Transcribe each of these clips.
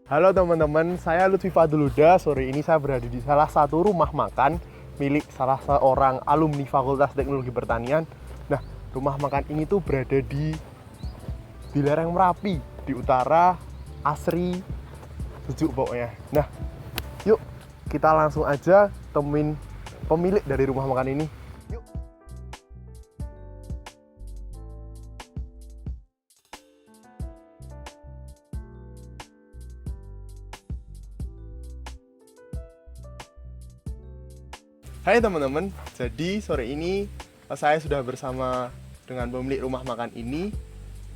Halo teman-teman, saya Lutfi Fadluda. Sore ini saya berada di salah satu rumah makan milik salah seorang alumni Fakultas Teknologi Pertanian. Nah, rumah makan ini tuh berada di lereng Merapi, di utara, asri, sejuk pokoknya. Nah, yuk kita langsung aja temuin pemilik dari rumah makan ini. Yuk. Hai teman-teman, jadi sore ini saya sudah bersama dengan pemilik rumah makan ini.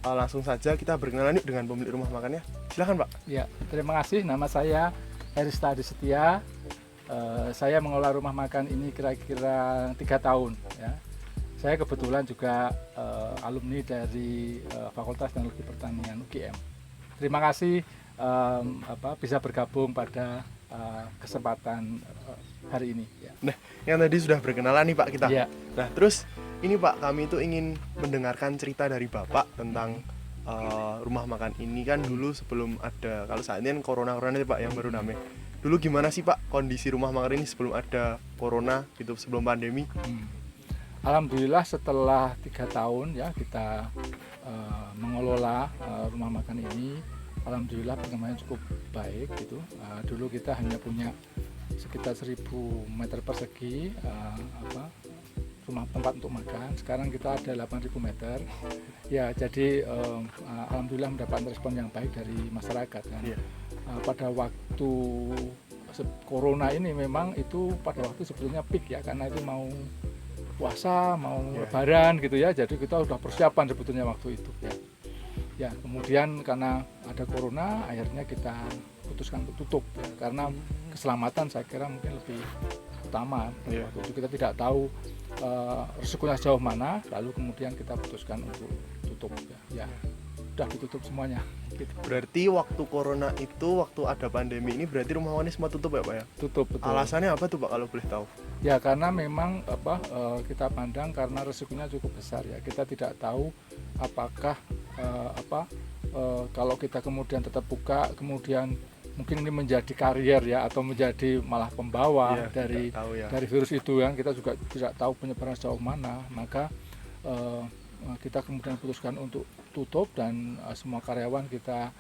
Langsung saja kita berkenalan yuk dengan pemilik rumah makannya. Silahkan Pak. Ya, terima kasih. Nama saya Herista Adi Setia. Saya mengelola rumah makan ini kira-kira 3 tahun. Ya. Saya kebetulan juga alumni dari Fakultas Teknologi Pertanian UGM. Terima kasih bisa bergabung pada kesempatan hari ini. Ya. Nah, yang tadi sudah berkenalan nih Pak kita. Ya. Nah, terus ini Pak, kami itu ingin mendengarkan cerita dari Bapak tentang rumah makan ini kan dulu sebelum ada, kalau saat ini kan corona itu Pak yang baru rame. Dulu gimana sih Pak kondisi rumah makan ini sebelum ada corona gitu, sebelum pandemi? Alhamdulillah setelah 3 tahun ya kita mengelola rumah makan ini, alhamdulillah perkembangannya cukup baik gitu. Dulu kita hanya punya sekitar 1000 meter persegi rumah tempat untuk makan. Sekarang kita ada 8000 meter. Ya, jadi alhamdulillah mendapat respon yang baik dari masyarakat kan. Yeah. Pada waktu corona ini memang itu pada waktu sebetulnya peak ya, karena itu mau puasa, mau lebaran gitu ya. Jadi kita sudah persiapan sebetulnya waktu itu ya. Ya, kemudian karena ada corona akhirnya kita putuskan untuk tutup ya, karena keselamatan saya kira mungkin lebih utama. Waktu itu kita tidak tahu resikonya sejauh mana, lalu kemudian kita putuskan untuk tutup ya. Udah ditutup semuanya gitu. Berarti waktu corona itu, waktu ada pandemi ini berarti rumah makan ini semua tutup ya Pak ya? Tutup, betul. Alasannya apa tuh Pak kalau boleh tahu? Ya karena memang kita pandang karena resikonya cukup besar ya. Kita tidak tahu apakah kalau kita kemudian tetap buka, kemudian mungkin ini menjadi karier ya, atau menjadi malah pembawa dari virus itu kan. Kita juga tidak tahu penyebaran sejauh mana. Maka kita kemudian putuskan untuk tutup dan semua karyawan kita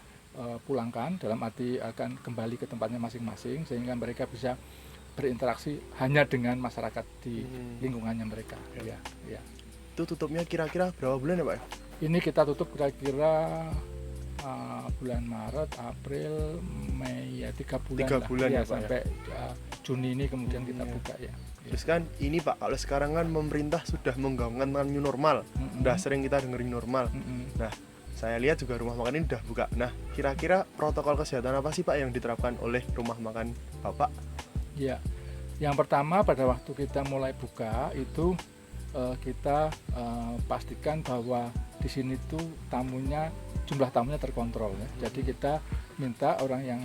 pulangkan, dalam arti akan kembali ke tempatnya masing-masing sehingga mereka bisa berinteraksi hanya dengan masyarakat di lingkungannya mereka. Ya. Itu tutupnya kira-kira berapa bulan ya Pak? Ini kita tutup kira-kira bulan Maret, April, Mei ya 3 bulan. 3 bulan ya Pak sampai Juni ini kemudian kita buka ya. Terus kan ini Pak, kalau sekarang kan pemerintah sudah menggaungkan new normal, udah sering kita dengerin normal. Nah, saya lihat juga rumah makan ini udah buka. Nah, kira-kira protokol kesehatan apa sih Pak yang diterapkan oleh rumah makan Bapak? Ya, yang pertama pada waktu kita mulai buka itu kita pastikan bahwa di sini tuh jumlah tamunya terkontrol ya. Jadi kita minta orang yang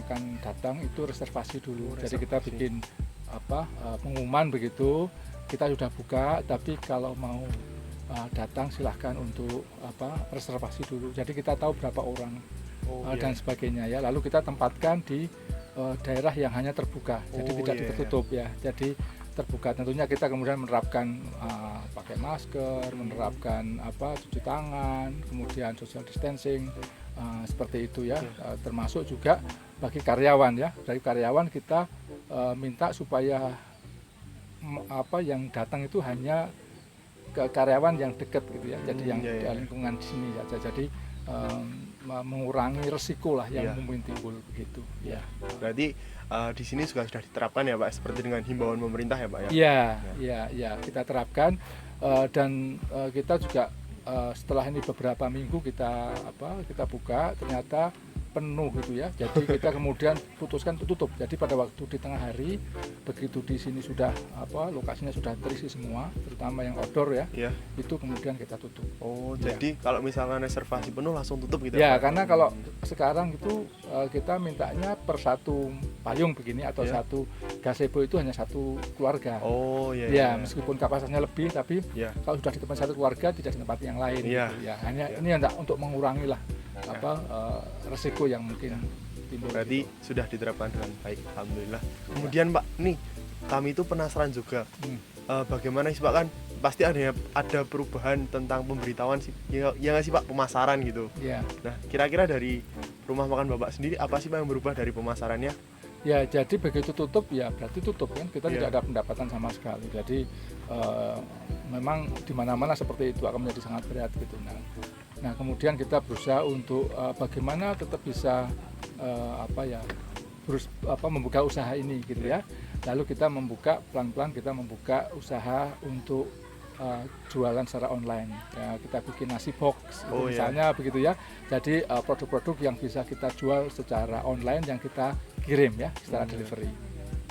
akan datang itu reservasi dulu. Jadi kita bikin pengumuman begitu, kita sudah buka, tapi kalau mau datang silahkan untuk reservasi dulu. Jadi kita tahu berapa orang dan sebagainya ya. Lalu kita tempatkan di daerah yang hanya terbuka, jadi tidak tertutup ya. Jadi terbuka, tentunya kita kemudian menerapkan pakai masker, menerapkan cuci tangan, kemudian social distancing seperti itu ya. Termasuk juga bagi karyawan ya. Dari karyawan kita minta supaya yang datang itu hanya ke karyawan yang dekat gitu ya. Jadi yang di lingkungan di sini saja. Jadi mengurangi resiko lah yang mungkin timbul begitu ya. Berarti di sini juga sudah diterapkan ya Pak, seperti dengan himbauan pemerintah ya Pak ya? Iya, kita terapkan dan kita juga setelah ini beberapa minggu kita buka, ternyata penuh gitu ya. Jadi kita kemudian putuskan tutup. Jadi pada waktu di tengah hari, begitu di sini sudah lokasinya sudah terisi semua, terutama yang outdoor ya, itu kemudian kita tutup. Jadi kalau misalkan reservasi penuh langsung tutup gitu ya? Karena kalau sekarang itu kita mintanya per satu payung begini atau satu gazebo itu hanya satu keluarga. Meskipun kapasitasnya lebih, tapi kalau sudah di tempat satu keluarga tidak ditempati yang lain. Gitu, ya. Hanya ini untuk mengurangi lah resiko yang mungkin timbul. Berarti gitu. sudah diterapkan dengan baik, alhamdulillah. Kemudian Pak, nih kami itu penasaran juga, bagaimana sih Pak, kan pasti ada perubahan tentang pemberitahuan sih, ya nggak sih Pak, pemasaran gitu. Ya. Nah, kira-kira dari rumah makan Bapak sendiri apa sih Pak yang berubah dari pemasarannya? Ya, jadi begitu tutup ya berarti tutup kan, kita Iya. tidak ada pendapatan sama sekali. Jadi memang di mana-mana seperti itu akan menjadi sangat berat gitu. Nah kemudian kita berusaha untuk bagaimana tetap bisa membuka usaha ini gitu ya. Lalu kita membuka pelan-pelan, kita membuka usaha untuk jualan secara online. Ya, kita bikin nasi box Oh, misalnya begitu ya. Jadi produk-produk yang bisa kita jual secara online yang kita kirim ya secara delivery.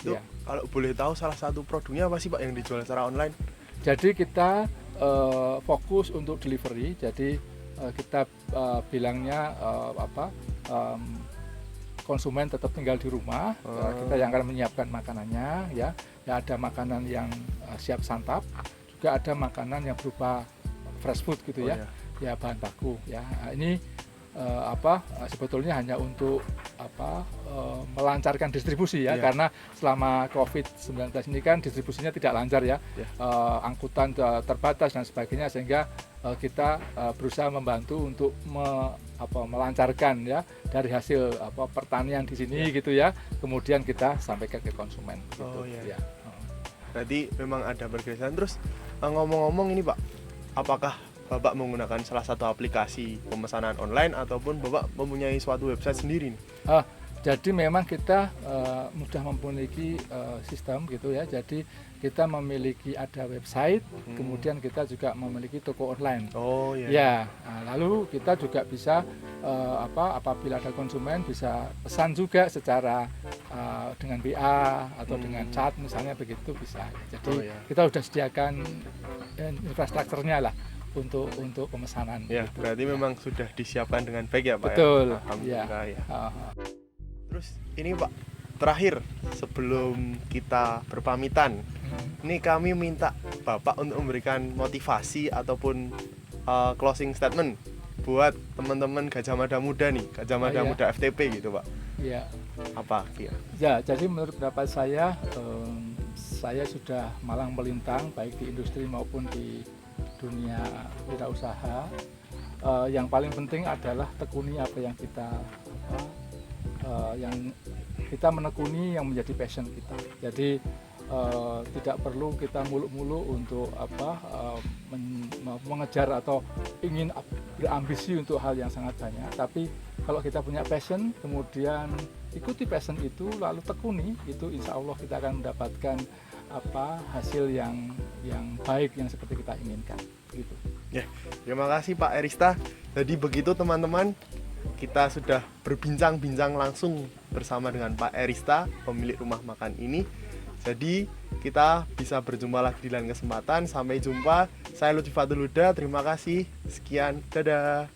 Itu Ya. kalau boleh tahu salah satu produknya apa sih Pak yang dijual secara online? Jadi kita fokus untuk delivery. Jadi kita bilangnya konsumen tetap tinggal di rumah. Kita yang akan menyiapkan makanannya ya. Ya ada makanan yang siap santap, juga ada makanan yang berupa fresh food gitu ya. Ya bahan baku ya. Nah, ini sebetulnya hanya untuk melancarkan distribusi ya, karena selama COVID-19 ini kan distribusinya tidak lancar ya, angkutan terbatas dan sebagainya, sehingga kita berusaha membantu untuk melancarkan ya dari hasil pertanian di sini gitu ya, kemudian kita sampaikan ke konsumen gitu. Ya. Berarti memang ada pergeseran. Terus ngomong-ngomong ini Pak, apakah Bapak menggunakan salah satu aplikasi pemesanan online ataupun Bapak mempunyai suatu website sendiri nih? Jadi memang kita mudah memiliki sistem gitu ya. Jadi kita memiliki ada website, kemudian kita juga memiliki toko online. Oh iya. Ya, lalu kita juga bisa apabila ada konsumen bisa pesan juga secara dengan WA atau dengan chat misalnya begitu bisa. Jadi kita sudah sediakan infrastrukturnya lah untuk pemesanan. Ya, gitu. berarti memang sudah disiapkan dengan baik ya Pak. Betul. Ya? Alhamdulillah ya. Terus ini Pak, terakhir sebelum kita berpamitan, ini kami minta Bapak untuk memberikan motivasi ataupun closing statement buat teman-teman Gajah Mada Muda nih, Gajah Mada Muda FTP gitu Pak. Iya. Apa kira? Ya, jadi menurut pendapat saya sudah malang melintang baik di industri maupun di dunia wirausaha. Yang paling penting adalah tekuni apa yang kita menekuni yang menjadi passion kita. Jadi tidak perlu kita muluk-muluk untuk mengejar atau ingin berambisi untuk hal yang sangat banyak. Tapi kalau kita punya passion, kemudian ikuti passion itu, lalu tekuni, itu insya Allah kita akan mendapatkan hasil yang baik yang seperti kita inginkan. Gitu. Ya, terima kasih Pak Erista. Jadi begitu teman-teman, kita sudah berbincang-bincang langsung bersama dengan Pak Erista, pemilik rumah makan ini. Jadi kita bisa berjumpa lagi di lain kesempatan. Sampai jumpa. Saya Lutfi Fadul Huda. Terima kasih. Sekian. Dadah.